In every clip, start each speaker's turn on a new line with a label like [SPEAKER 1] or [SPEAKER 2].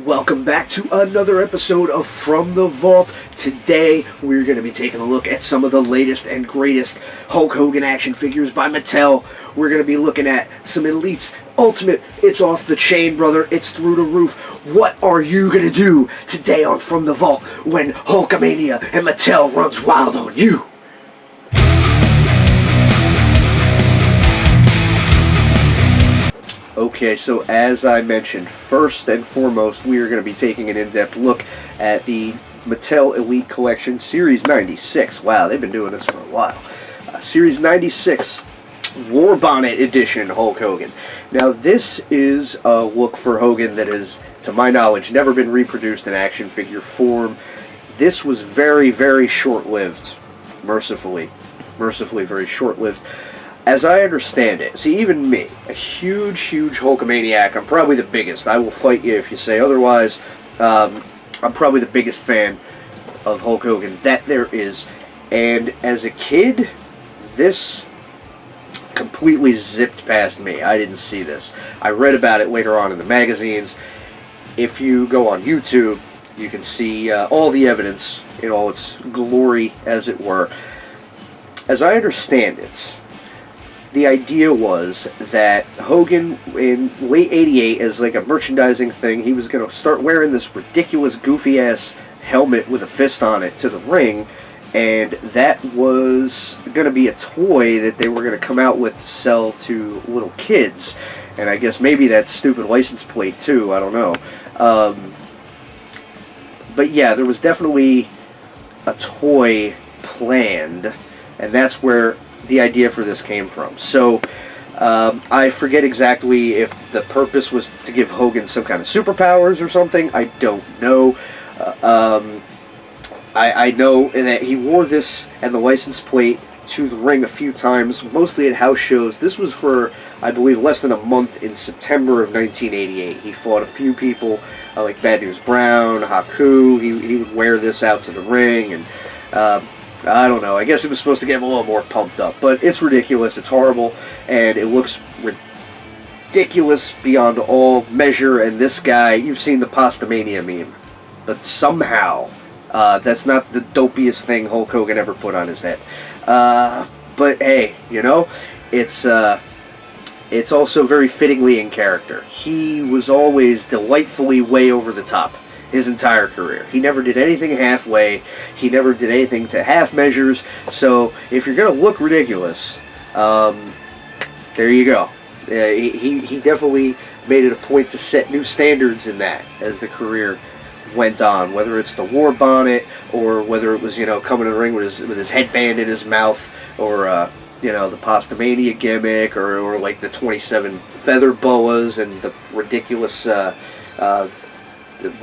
[SPEAKER 1] Welcome back to another episode of From the Vault. Today, we're going to be taking a look at some of the latest and greatest Hulk Hogan action figures by Mattel. We're going to be looking at some Elites, Ultimate. It's off the chain, brother. It's through the roof. What are you going to do today on From the Vault when Hulkamania and Mattel runs wild on you? Okay, so as I mentioned, first and foremost, we are going to be taking an in-depth look at the Mattel Elite Collection Series 96. Wow, they've been doing this for a while. Series 96 War Bonnet Edition Hulk Hogan. Now, this is a look for Hogan that has, to my knowledge, never been reproduced in action figure form. This was very, very short-lived. Mercifully very short-lived. As I understand it, see, even me, a huge Hulkamaniac, I'm probably the biggest. I will fight you if you say otherwise. I'm probably the biggest fan of Hulk Hogan that there is. And as a kid, this completely zipped past me. I didn't see this. I read about it later on in the magazines. If you go on YouTube, you can see all the evidence in all its glory, as it were. As I understand it, the idea was that Hogan, in late '88, as like a merchandising thing, he was going to start wearing this ridiculous, goofy-ass helmet with a fist on it to the ring, and that was going to be a toy that they were going to come out with to sell to little kids. And I guess maybe that stupid license plate, too, I don't know. But yeah, there was definitely a toy planned, and that's where the idea for this came from. So I forget exactly if the purpose was to give Hogan some kind of superpowers or something. I don't know. I know that he wore this and the license plate to the ring a few times, mostly at house shows. This was for, I believe, less than a month in September of 1988. He fought a few people like Bad News Brown, Haku. He would wear this out to the ring, and I don't know. I guess it was supposed to get him a little more pumped up. But it's ridiculous. It's horrible. And it looks ridiculous beyond all measure. And this guy, you've seen the Pastamania meme. But somehow, that's not the dopiest thing Hulk Hogan ever put on his head. But hey, you know, it's also very fittingly in character. He was always delightfully way over the top his entire career. He never did anything halfway. He never did anything to half measures. So if you're going to look ridiculous, there you go. He definitely made it a point to set new standards in that as the career went on. Whether it's the war bonnet or whether it was, you know, coming to the ring with his headband in his mouth, or you know, the Pastamania gimmick, or like the 27 feather boas and the ridiculous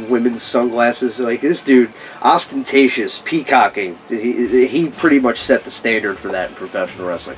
[SPEAKER 1] women's sunglasses. Like, this dude, ostentatious, peacocking, he pretty much set the standard for that in professional wrestling.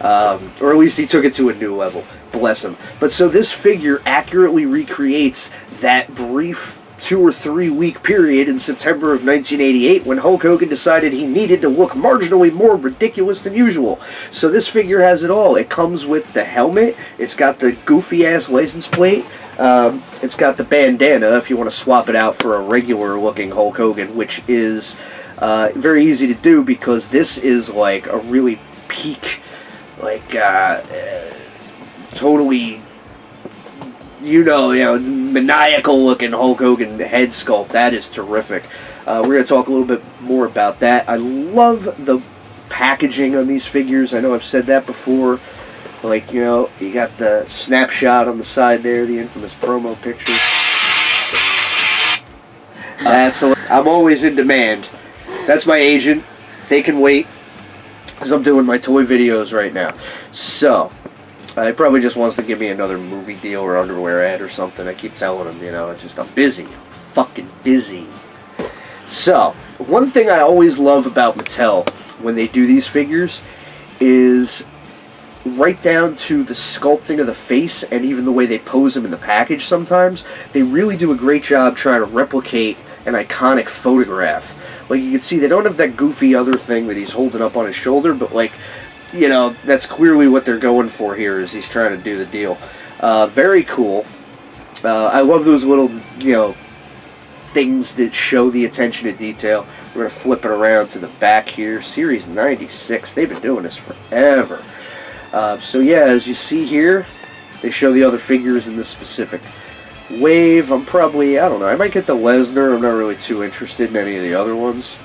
[SPEAKER 1] Or at least he took it to a new level. Bless him. But so this figure accurately recreates that brief 2 or 3 week period in September of 1988 when Hulk Hogan decided he needed to look marginally more ridiculous than usual. So this figure has it all. It comes with the helmet, it's got the goofy ass license plate, it's got the bandana if you want to swap it out for a regular looking Hulk Hogan, which is very easy to do because this is like a really peak, like totally, you know, maniacal looking Hulk Hogan head sculpt. That is terrific. We're going to talk a little bit more about that. I love the packaging on these figures. I know I've said that before. Like, you know, you got the snapshot on the side there, the infamous promo picture. I'm always in demand. That's my agent. They can wait, because I'm doing my toy videos right now. So, he probably just wants to give me another movie deal or underwear ad or something. I keep telling him, you know, it's just, I'm busy. I'm fucking busy. So, one thing I always love about Mattel when they do these figures is right down to the sculpting of the face and even the way they pose them in the package sometimes. They really do a great job trying to replicate an iconic photograph. Like, you can see they don't have that goofy other thing that he's holding up on his shoulder, but like, you know, that's clearly what they're going for here, is he's trying to do the deal. Very cool. I love those little, you know, things that show the attention to detail. We're going to flip it around to the back here. Series 96. They've been doing this forever. So yeah, as you see here, they show the other figures in this specific wave. I don't know, I might get the Lesnar. I'm not really too interested in any of the other ones.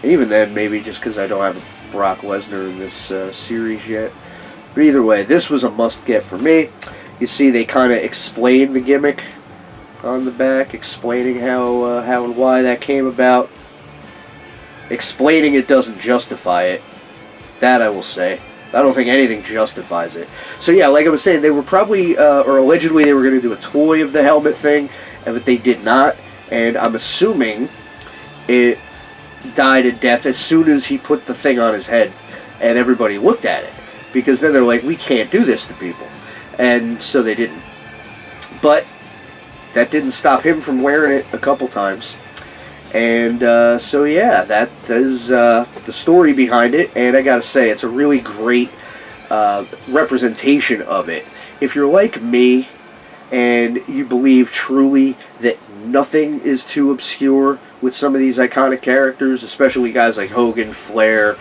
[SPEAKER 1] And even then, maybe just because I don't have a Brock Lesnar in this series yet. But either way, this was a must-get for me. You see, they kind of explain the gimmick on the back, explaining how and why that came about. Explaining it doesn't justify it. That I will say. I don't think anything justifies it. So yeah, like I was saying, they were probably, or allegedly they were going to do a toy of the helmet thing, but they did not. And I'm assuming it died a death as soon as he put the thing on his head and everybody looked at it. Because then they're like, we can't do this to people. And so they didn't. But that didn't stop him from wearing it a couple times. And so yeah, that is the story behind it, and I gotta say, it's a really great representation of it. If you're like me, and you believe truly that nothing is too obscure with some of these iconic characters, especially guys like Hogan, Flair,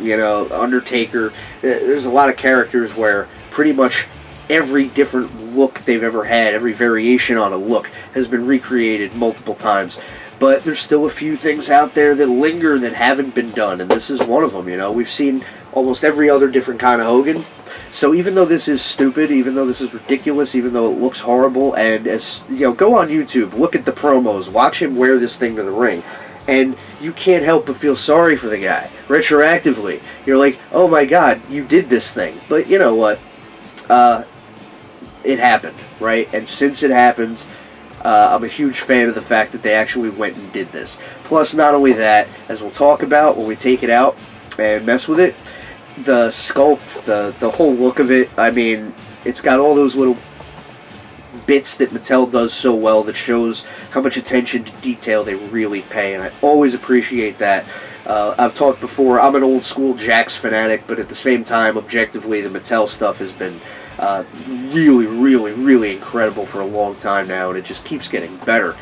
[SPEAKER 1] you know, Undertaker, there's a lot of characters where pretty much every different look they've ever had, every variation on a look, has been recreated multiple times. But there's still a few things out there that linger that haven't been done, and this is one of them, you know. We've seen almost every other different kind of Hogan. So even though this is stupid, even though this is ridiculous, even though it looks horrible, and as you know, go on YouTube, look at the promos, watch him wear this thing to the ring, and you can't help but feel sorry for the guy. Retroactively, you're like, oh my God, you did this thing. But you know what? It happened, right? And since it happened, I'm a huge fan of the fact that they actually went and did this. Plus, not only that, as we'll talk about when we take it out and mess with it, the sculpt, the whole look of it, I mean, it's got all those little bits that Mattel does so well that shows how much attention to detail they really pay, and I always appreciate that. I've talked before, I'm an old school Jakks fanatic, but at the same time, objectively, the Mattel stuff has been really, really, really incredible for a long time now, and it just keeps getting better.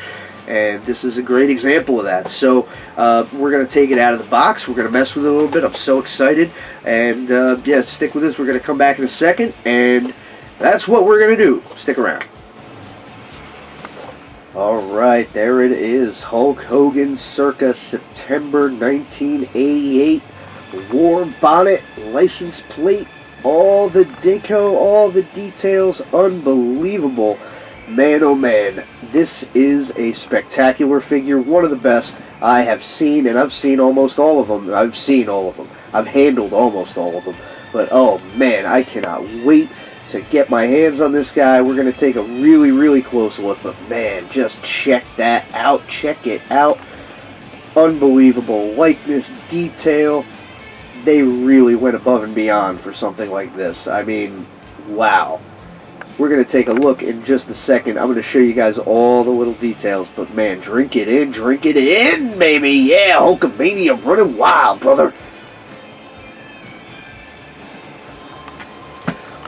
[SPEAKER 1] And this is a great example of that. So we're going to take it out of the box. We're going to mess with it a little bit. I'm so excited. And yeah, stick with us. We're going to come back in a second, and that's what we're going to do. Stick around. Alright, there it is. Hulk Hogan circa September 1988. War bonnet, license plate, all the deco, all the details, unbelievable. Man, oh man, this is a spectacular figure, one of the best I have seen, and I've seen almost all of them. I've seen all of them. I've handled almost all of them. But oh man, I cannot wait to get my hands on this guy. We're going to take a really, really close look, but man, just check that out. Check it out. Unbelievable likeness, detail. They really went above and beyond for something like this. I mean, wow. We're going to take a look in just a second. I'm going to show you guys all the little details, but man, drink it in, baby. Yeah, Hulkamania running wild, brother.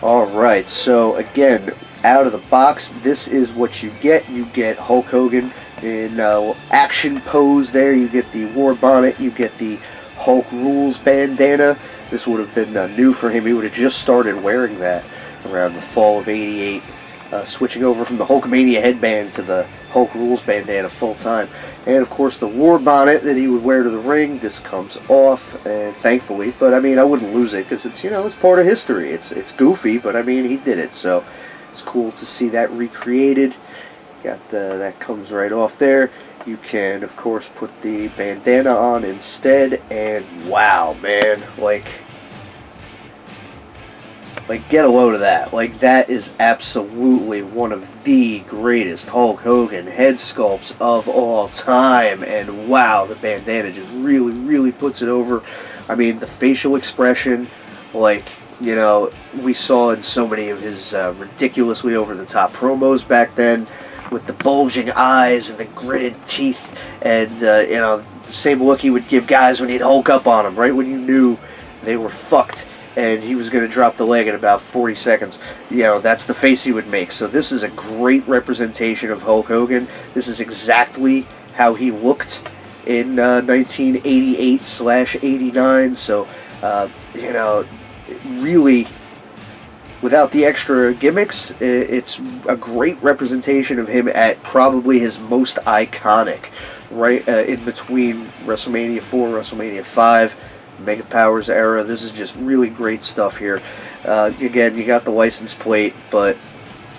[SPEAKER 1] Alright, so again, out of the box, this is what you get. You get Hulk Hogan in action pose there. You get the war bonnet. You get the Hulk Rules bandana. This would have been new for him. He would have just started wearing that around the fall of '88, switching over from the Hulkamania headband to the Hulk Rules bandana full time. And of course the war bonnet that he would wear to the ring, this comes off, and thankfully, but I mean, I wouldn't lose it because it's, you know, it's part of history. It's goofy, but I mean, he did it, so it's cool to see that recreated. Got that comes right off there. You can, of course, put the bandana on instead, and wow, man, like get a load of that. Like, that is absolutely one of the greatest Hulk Hogan head sculpts of all time, and wow, the bandana just really, really puts it over. I mean, the facial expression, like, you know, we saw in so many of his ridiculously over-the-top promos back then, with the bulging eyes and the gritted teeth, and you know, same look he would give guys when he'd Hulk up on them, right when you knew they were fucked and he was going to drop the leg in about 40 seconds. You know, that's the face he would make. So this is a great representation of Hulk Hogan. This is exactly how he looked in 1988/89. So, you know, really, without the extra gimmicks, it's a great representation of him at probably his most iconic, right in between WrestleMania 4, WrestleMania 5, Mega Powers era. This is just really great stuff here. Again, you got the license plate, but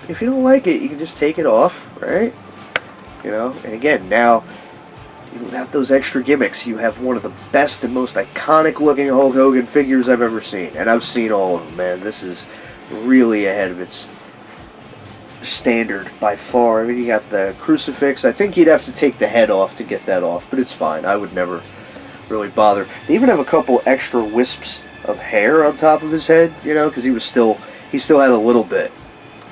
[SPEAKER 1] if you don't like it, you can just take it off, right? You know, and again, now, without those extra gimmicks, you have one of the best and most iconic looking Hulk Hogan figures I've ever seen. And I've seen all of them, man. This is really ahead of its standard by far. I mean, you got the crucifix. I think you'd have to take the head off to get that off, but it's fine. I would never really bother. They even have a couple extra wisps of hair on top of his head, you know, because he still had a little bit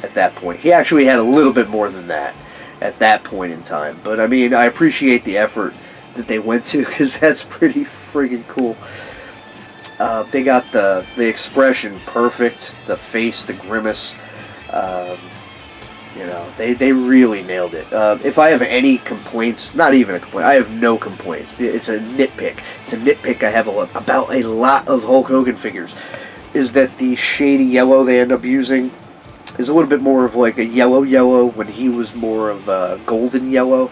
[SPEAKER 1] at that point. He actually had a little bit more than that at that point in time. But I mean, I appreciate the effort that they went to, because that's pretty friggin' cool. They got the expression perfect, the face, the grimace. You know, they really nailed it. If I have any complaints, not even a complaint, I have no complaints. It's a nitpick. It's a nitpick I have about a lot of Hulk Hogan figures, is that the shady yellow they end up using is a little bit more of like a yellow when he was more of a golden yellow.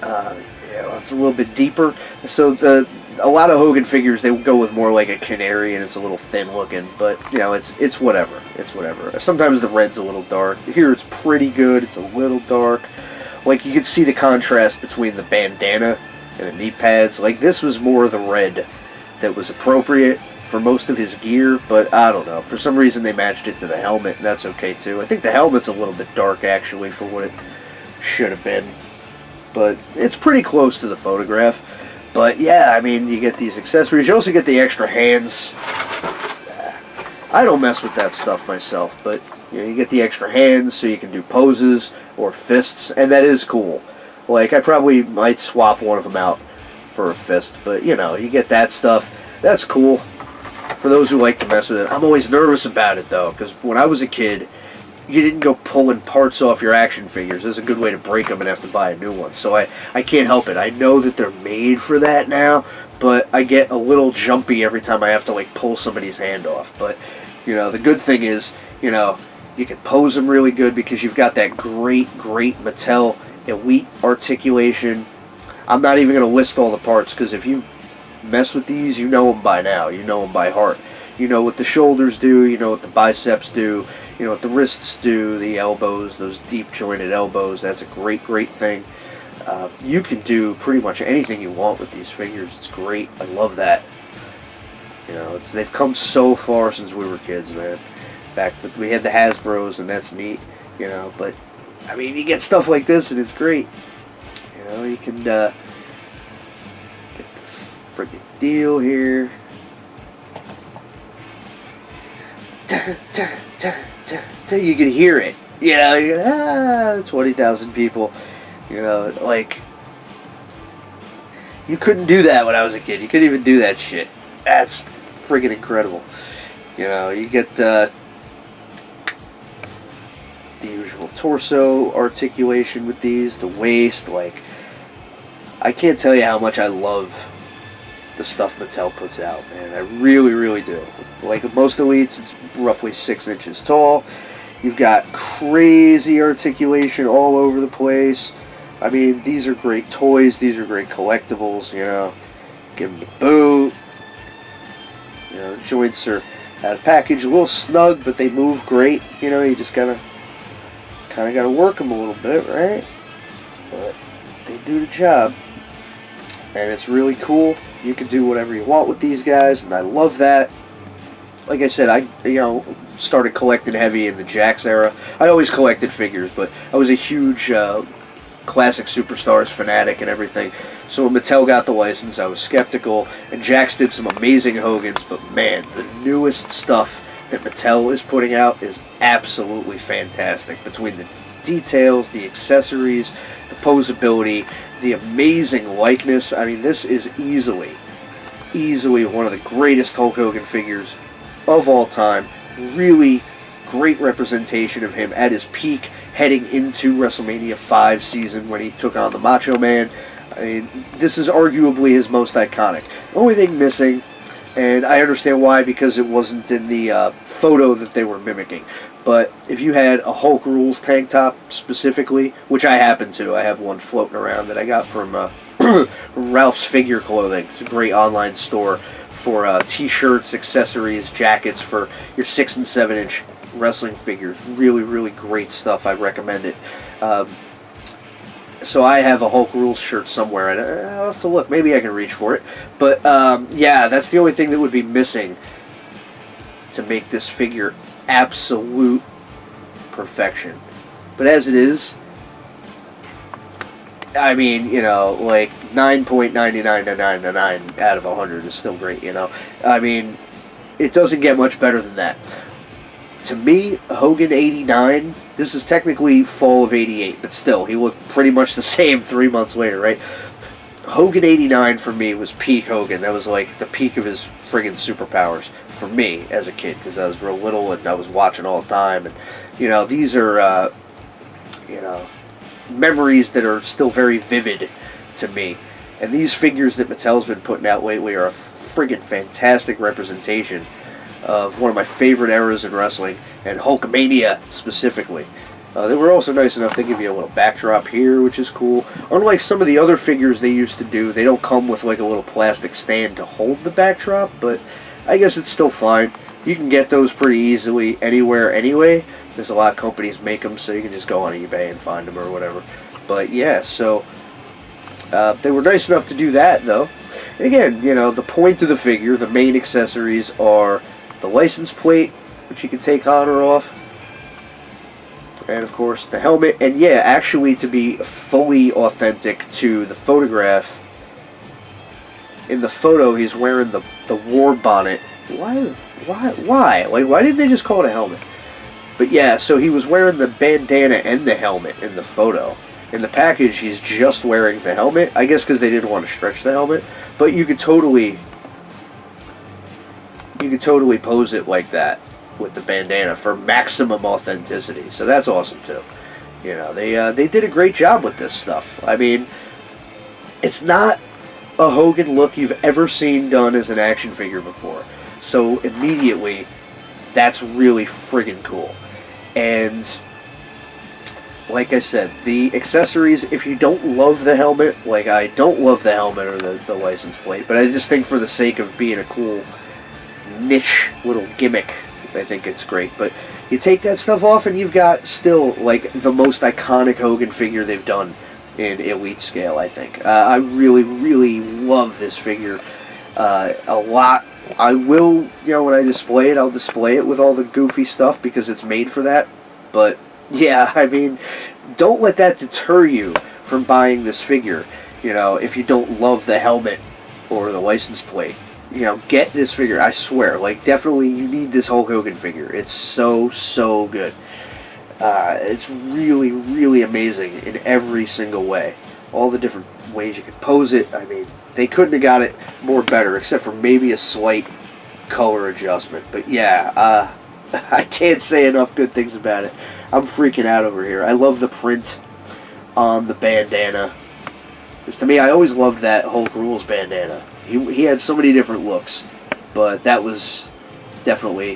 [SPEAKER 1] It's a little bit deeper. So a lot of Hogan figures, they go with more like a canary, and it's a little thin looking. But you know, it's whatever. It's whatever. Sometimes the red's a little dark. Here it's pretty good. It's a little dark. Like you could see the contrast between the bandana and the knee pads. Like this was more of the red that was appropriate for most of his gear, but I don't know. For some reason they matched it to the helmet, and that's okay too. I think the helmet's a little bit dark actually for what it should have been, but it's pretty close to the photograph. But yeah, I mean, you get these accessories. You also get the extra hands. I don't mess with that stuff myself, but you know, you get the extra hands so you can do poses or fists, and that is cool. Like, I probably might swap one of them out for a fist, but you know, you get that stuff. That's cool for those who like to mess with it. I'm always nervous about it though, because when I was a kid, you didn't go pulling parts off your action figures. There's a good way to break them and have to buy a new one. So I can't help it. I know that they're made for that now, but I get a little jumpy every time I have to like pull somebody's hand off. But you know, the good thing is, you know, you can pose them really good because you've got that great Mattel Elite articulation. I'm not even going to list all the parts, because if you mess with these, you know them by now. You know them by heart. You know what the shoulders do. You know what the biceps do. You know what the wrists do. The elbows, those deep jointed elbows. That's a great thing. You can do pretty much anything you want with these figures. It's great. I love that. You know, they've come so far since we were kids, man. We had the Hasbros, and that's neat. You know, but I mean, you get stuff like this, and it's great. You know, you can get the freaking deal here. You can hear it. You know, you can, 20,000 people. You know, like, you couldn't do that when I was a kid. You couldn't even do that shit. That's freaking incredible. You know, you get the usual torso articulation with these, the waist. Like, I can't tell you how much I love the stuff Mattel puts out, man. I really do. Like most Elites, it's roughly 6 inches tall. You've got crazy articulation all over the place. I mean, these are great toys. These are great collectibles, you know. Give them the boot. You know, the joints are out of package, a little snug, but they move great. You know, you just kind of gotta work them a little bit, right? But they do the job. And it's really cool. You can do whatever you want with these guys, and I love that. Like I said, I started collecting heavy in the Jakks era. I always collected figures, but I was a huge classic superstars fanatic and everything. So when Mattel got the license, I was skeptical, and Jakks did some amazing Hogans, but man, the newest stuff that Mattel is putting out is absolutely fantastic. Between the details, the accessories, the posability, the amazing likeness. I mean, this is easily one of the greatest Hulk Hogan figures of all time. Really great representation of him at his peak, heading into WrestleMania 5 season when he took on the Macho Man. I mean, this is arguably his most iconic. The only thing missing, and I understand why, because it wasn't in the photo that they were mimicking, but if you had a Hulk Rules tank top specifically, which I happen to, I have one floating around that I got from Ralph's Figure Clothing. It's a great online store for t-shirts, accessories, jackets for your 6 and 7 inch wrestling figures. Really, really great stuff. I recommend it. So I have a Hulk Rules shirt somewhere, and I'll have to look. Maybe I can reach for it. But yeah, that's the only thing that would be missing to make this figure absolute perfection. But as it is, I mean, you know, like 9.9999 out of 100 is still great, you know. I mean, it doesn't get much better than that. To me, Hogan 89, this is technically fall of 88, but still, he looked pretty much the same 3 months later, right? Hogan 89 for me was peak Hogan. That was like the peak of his friggin' superpowers for me as a kid, because I was real little and I was watching all the time. And, you know, these are, you know, memories that are still very vivid to me. And these figures that Mattel's been putting out lately are a friggin' fantastic representation of one of my favorite eras in wrestling, and Hulkamania specifically. They were also nice enough to give you a little backdrop here, which is cool. Unlike some of the other figures they used to do, they don't come with like a little plastic stand to hold the backdrop, but I guess it's still fine. You can get those pretty easily anywhere anyway. There's a lot of companies make them, so you can just go on eBay and find them or whatever. But yeah, so they were nice enough to do that, though. And again, you know, the point of the figure, the main accessories are the license plate, which you can take on or off, and of course the helmet. And yeah, actually, to be fully authentic to the photograph, in the photo he's wearing the war bonnet. Why? Like, why didn't they just call it a helmet? But yeah, so he was wearing the bandana and the helmet in the photo. In the package, he's just wearing the helmet. I guess because they didn't want to stretch the helmet. But you could totally pose it like that with the bandana for maximum authenticity. So that's awesome too. You know, they did a great job with this stuff. I mean, it's not a Hogan look you've ever seen done as an action figure before. So immediately, that's really friggin' cool. And like I said, the accessories, if you don't love the helmet, like I don't love the helmet or the license plate, but I just think for the sake of being a cool niche little gimmick, I think it's great. But you take that stuff off and you've got still like the most iconic Hogan figure they've done in Elite scale, I think. I really, really love this figure a lot. I will, you know, when I display it, I'll display it with all the goofy stuff because it's made for that. But yeah, I mean, don't let that deter you from buying this figure. You know, if you don't love the helmet or the license plate, you know, get this figure. I swear, like, definitely you need this Hulk Hogan figure. It's so, so good. It's really, really amazing in every single way. All the different ways you could pose it. I mean, they couldn't have got it more better, except for maybe a slight color adjustment. But yeah, I can't say enough good things about it. I'm freaking out over here. I love the print on the bandana. Because to me, I always loved that Hulk Rules bandana. He had so many different looks, but that was definitely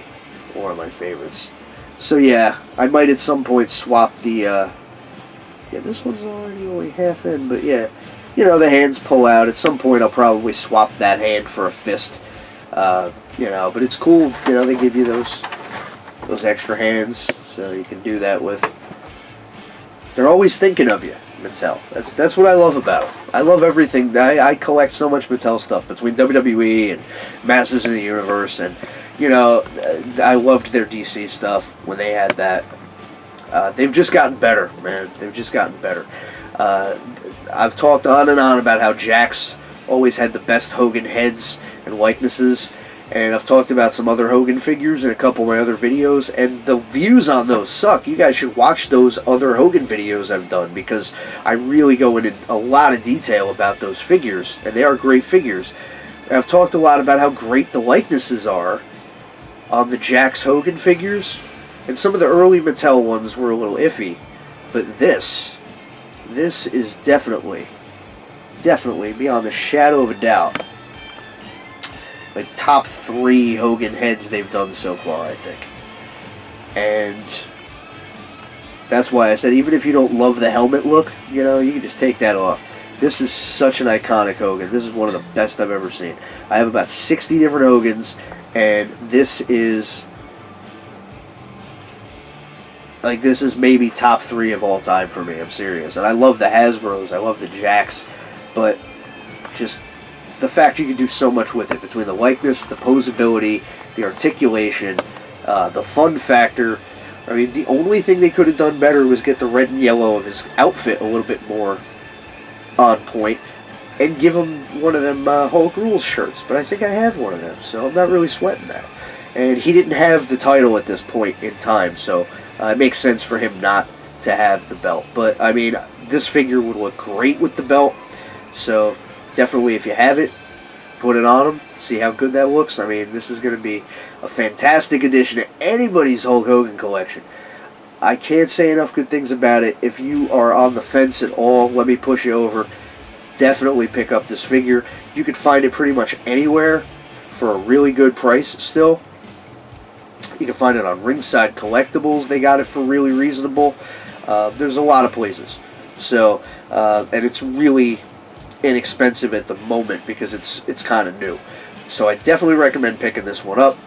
[SPEAKER 1] one of my favorites. So yeah, I might at some point swap the, yeah, this one's already only half in, but yeah, you know, the hands pull out. At some point I'll probably swap that hand for a fist, you know, but it's cool, you know, they give you those extra hands, so you can do that with. They're always thinking of you, Mattel. That's what I love about it. I love everything. I collect so much Mattel stuff between WWE and Masters of the Universe, and you know, I loved their DC stuff when they had that. They've just gotten better, man. They've just gotten better. I've talked on and on about how Jakks always had the best Hogan heads and likenesses, and I've talked about some other Hogan figures in a couple of my other videos, and the views on those suck. You guys should watch those other Hogan videos I've done, because I really go into a lot of detail about those figures, and they are great figures. And I've talked a lot about how great the likenesses are on the Jakks Hogan figures, and some of the early Mattel ones were a little iffy, but this is definitely definitely, beyond the shadow of a doubt, like top 3 Hogan heads they've done so far, I think. And that's why I said, even if you don't love the helmet look, you know, you can just take that off. This is such an iconic Hogan. This is one of the best I've ever seen. I have about 60 different Hogans, and this is maybe top 3 of all time for me. I'm serious. And I love the Hasbros. I love the Jacks. But just the fact you can do so much with it, between the likeness, the posability, the articulation, the fun factor. I mean, the only thing they could have done better was get the red and yellow of his outfit a little bit more on point and give him one of them Hulk Rules shirts. But I think I have one of them, so I'm not really sweating that. And he didn't have the title at this point in time, so it makes sense for him not to have the belt. But, I mean, this figure would look great with the belt. So, definitely, if you have it, put it on him. See how good that looks. I mean, this is going to be a fantastic addition to anybody's Hulk Hogan collection. I can't say enough good things about it. If you are on the fence at all, let me push you over. Definitely pick up this figure. You can find it pretty much anywhere for a really good price still. You can find it on Ringside Collectibles. They got it for really reasonable. There's a lot of places. So, and it's really inexpensive at the moment because it's kind of new. So I definitely recommend picking this one up.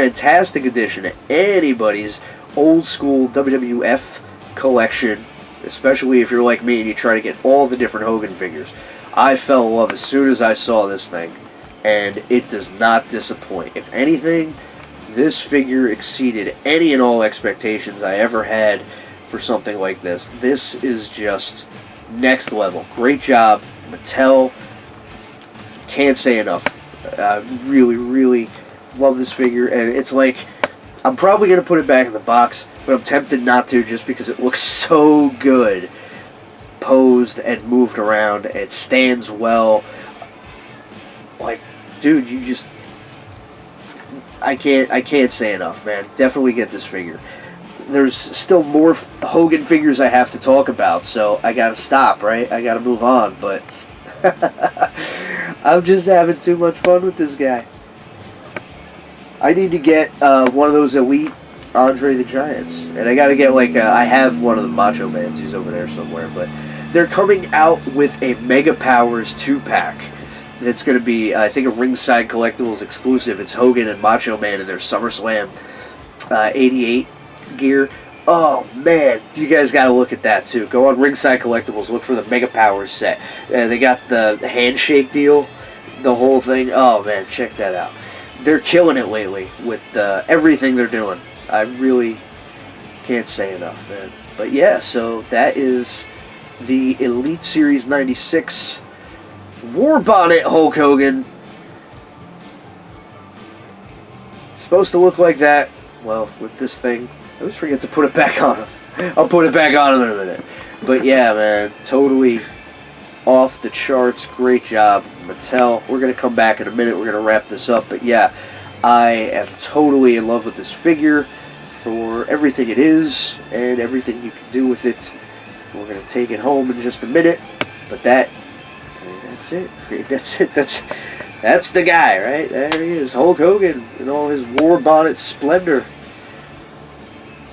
[SPEAKER 1] Fantastic addition to anybody's old school WWF collection, especially if you're like me and you try to get all the different Hogan figures. I fell in love as soon as I saw this thing, and it does not disappoint. If anything, this figure exceeded any and all expectations I ever had for something like this. This is just next level. Great job, Mattel. Can't say enough. I really, really love this figure, and it's like, I'm probably going to put it back in the box, but I'm tempted not to just because it looks so good posed and moved around. It stands well. Like, dude, you just, I can't say enough, man. Definitely get this figure. There's still more Hogan figures I have to talk about, so I gotta stop, right? I gotta move on, but I'm just having too much fun with this guy. I need to get one of those Elite Andre the Giants, and I gotta get I have one of the Macho Mans. He's over there somewhere, but they're coming out with a Mega Powers 2-pack. It's going to be, I think, a Ringside Collectibles exclusive. It's Hogan and Macho Man in their SummerSlam 88 gear. Oh, man. You guys got to look at that, too. Go on Ringside Collectibles. Look for the Mega Powers set. They got the handshake deal, the whole thing. Oh, man. Check that out. They're killing it lately with everything they're doing. I really can't say enough, man. But, yeah, so that is the Elite Series 96 War Bonnet Hulk Hogan. Supposed to look like that. Well, with this thing, I always forget to put it back on him. I'll put it back on him in a minute. But yeah, man, totally off the charts. Great job, Mattel. We're going to come back in a minute. We're going to wrap this up. But yeah, I am totally in love with this figure for everything it is and everything you can do with it. We're going to take it home in just a minute. But that's it. That's the guy, right? There he is, Hulk Hogan in all his War Bonnet splendor.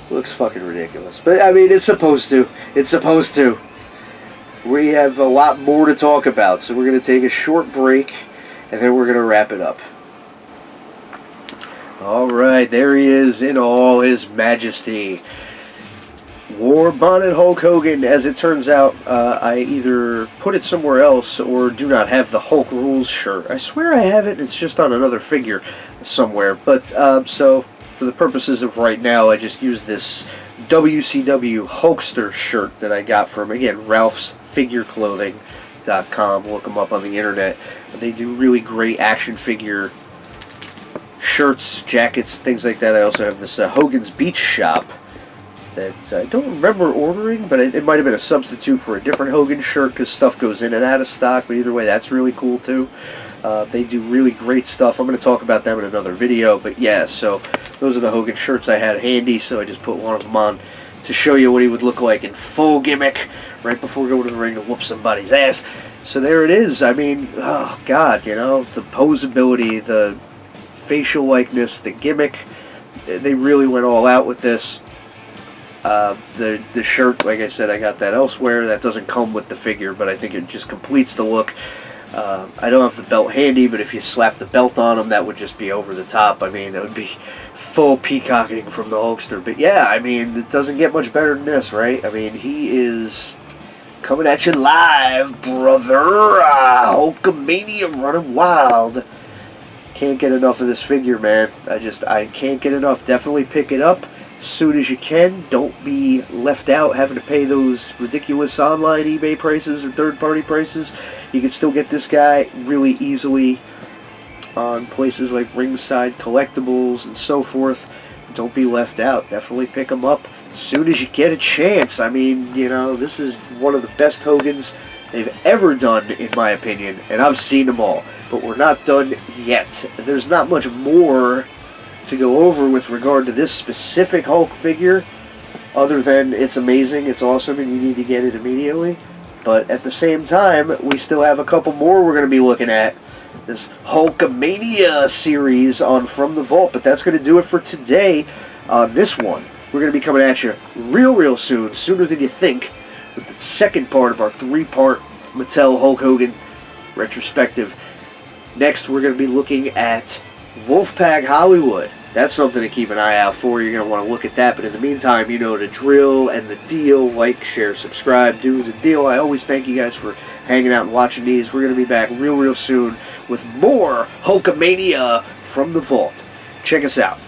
[SPEAKER 1] Looks fucking ridiculous, but I mean, it's supposed to. It's supposed to. We have a lot more to talk about, so we're gonna take a short break, and then we're gonna wrap it up. All right, there he is in all his majesty. War Bonnet Hulk Hogan. As it turns out, I either put it somewhere else or do not have the Hulk Rules shirt. I swear I have it, it's just on another figure somewhere. But, so, for the purposes of right now, I just use this WCW Hulkster shirt that I got from, again, Ralph'sFigureClothing.com. Look them up on the internet. They do really great action figure shirts, jackets, things like that. I also have this Hogan's Beach Shop that I don't remember ordering, but it might have been a substitute for a different Hogan shirt because stuff goes in and out of stock, but either way, that's really cool too. They do really great stuff. I'm going to talk about them in another video, but yeah, so those are the Hogan shirts I had handy, so I just put one of them on to show you what he would look like in full gimmick right before going to the ring to whoop somebody's ass. So there it is. I mean, oh God, you know, the posability, the facial likeness, the gimmick, they really went all out with this. The shirt, like I said, I got that elsewhere. That doesn't come with the figure, but I think it just completes the look. I don't have the belt handy, but if you slap the belt on him, that would just be over the top. I mean, it would be full peacocking from the Hulkster. But yeah, I mean, it doesn't get much better than this, right? I mean, he is coming at you live, brother. Hulkamania running wild. Can't get enough of this figure, man. I can't get enough. Definitely pick it up as soon as you can. Don't be left out having to pay those ridiculous online eBay prices or third-party prices. You can still get this guy really easily on places like Ringside Collectibles and so forth. Don't be left out. Definitely pick him up as soon as you get a chance. I mean, you know, this is one of the best Hogans they've ever done, in my opinion, and I've seen them all, but we're not done yet. There's not much more to go over with regard to this specific Hulk figure, other than it's amazing, it's awesome, and you need to get it immediately. But at the same time, we still have a couple more we're going to be looking at. This Hulkamania series on From the Vault. But that's going to do it for today on this one. We're going to be coming at you real soon, sooner than you think, with the second part of our 3-part Mattel Hulk Hogan retrospective. Next, we're going to be looking at Wolfpack Hollywood. That's something to keep an eye out for. You're going to want to look at that. But in the meantime, you know the drill and the deal. Like, share, subscribe, do the deal. I always thank you guys for hanging out and watching these. We're going to be back real soon with more Hulkamania from the Vault. Check us out.